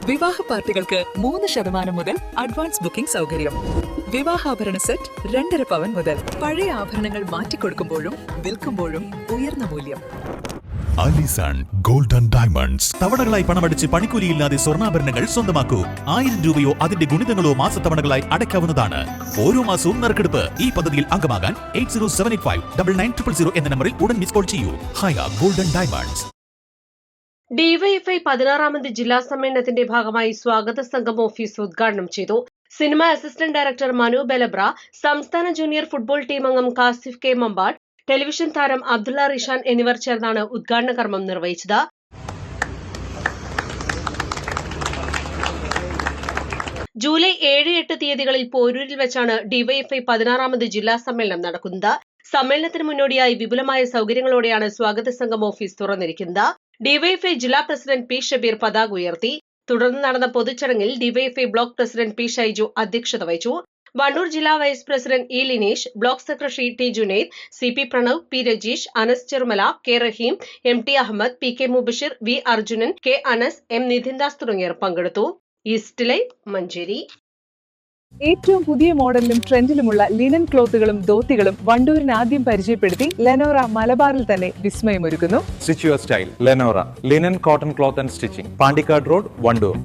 വിവാഹ പാർട്ടികൾക്ക് 3% മുതൽ അഡ്വാൻസ് ബുക്കിംഗ് സൗകര്യം. വിവാഹാഭരണ സെറ്റ് 2.5 പവൻ മുതൽ. പഴയ ആഭരണങ്ങൾ മാറ്റിക്കൊടുക്കുമ്പോഴും വിൽക്കുമ്പോഴും ഉയർന്ന മൂല്യം. Alison golden diamonds. തവണകളായി പണമടിച്ച് പണിക്കൂലിയില്ലാതെ സ്വർണ്ണാഭരണങ്ങൾ സ്വന്തമാക്കൂ. 1000 രൂപയോ അതിന്റെ ഗുണിതങ്ങളോ മാസത്തവണകളായി അടയ്ക്കാവുന്നതാണ്. ഓരോ മാസവും നറുക്കെടുപ്പ്. ഈ പദ്ധതിയിൽ അംഗമാകാൻ 8078599900 എന്ന നമ്പറിൽ ഉടൻ മിസ് കോൾ ചെയ്യൂ. ഹയ ഗോൾഡൻ ഡയമണ്ട്സ്. ഡിവൈഎഫ്ഐ 16ാമത് ജില്ലാ സമ്മേളനത്തിന്റെ ഭാഗമായി സ്വാഗത സംഘം ഓഫീസ് ഉദ്ഘാടനം ചെയ്തു. സിനിമ അസിസ്റ്റന്റ് ഡയറക്ടർ മനു ബെലബ്ര, സംസ്ഥാന ജൂനിയർ ഫുട്ബോൾ ടീം അംഗം കാസിഫ് കെ മമ്പാട്, ടെലിവിഷൻ താരം അബ്ദുള്ള റിഷാൻ എന്നിവർ ചേർന്നാണ് ഉദ്ഘാടന കർമ്മം നിർവഹിച്ചത്. ജൂലൈ 7-8 തീയതികളിൽ പോരൂരിൽ വെച്ചാണ് ഡിവൈഎഫ്ഐ 16ാമത് ജില്ലാ സമ്മേളനം നടക്കുന്നത്. സമ്മേളനത്തിന് മുന്നോടിയായി വിപുലമായ സൗകര്യങ്ങളോടെയാണ് സ്വാഗത സംഘം ഓഫീസ് തുറന്നിരിക്കുന്നത്. ഡിവൈഎഫ്ഐ ജില്ലാ പ്രസിഡന്റ് പി ഷബീർ പതാക ഉയർത്തി. തുടർന്ന് നടന്ന പൊതുചടങ്ങിൽ DYFI block president P Shyju അധ്യക്ഷത വഹിച്ചു. വണ്ടൂർ ജില്ലാ vice president E Lineesh, block secretary T Junaid, C P Pranav, P Rajeesh, Anas Cherumala, K Raheem, M T Ahammed, P K Mubashir, V Arjunan, K Anas, M Nithindas തുടങ്ങിയവർ പങ്കെടുത്തു. East Live Manjeri. ഏറ്റവും പുതിയ മോഡലിലും ട്രെൻഡിലുമുള്ള ലിനൻ ക്ലോത്തുകളും ധോത്തികളും വണ്ടൂരിന് ആദ്യം പരിചയപ്പെടുത്തി ലെനോറ മലബാറിൽ തന്നെ വിസ്മയമൊരുക്കുന്നു. Stitch your style Lenora linen cotton cloth and stitching, Pandikkad road, Wandoor.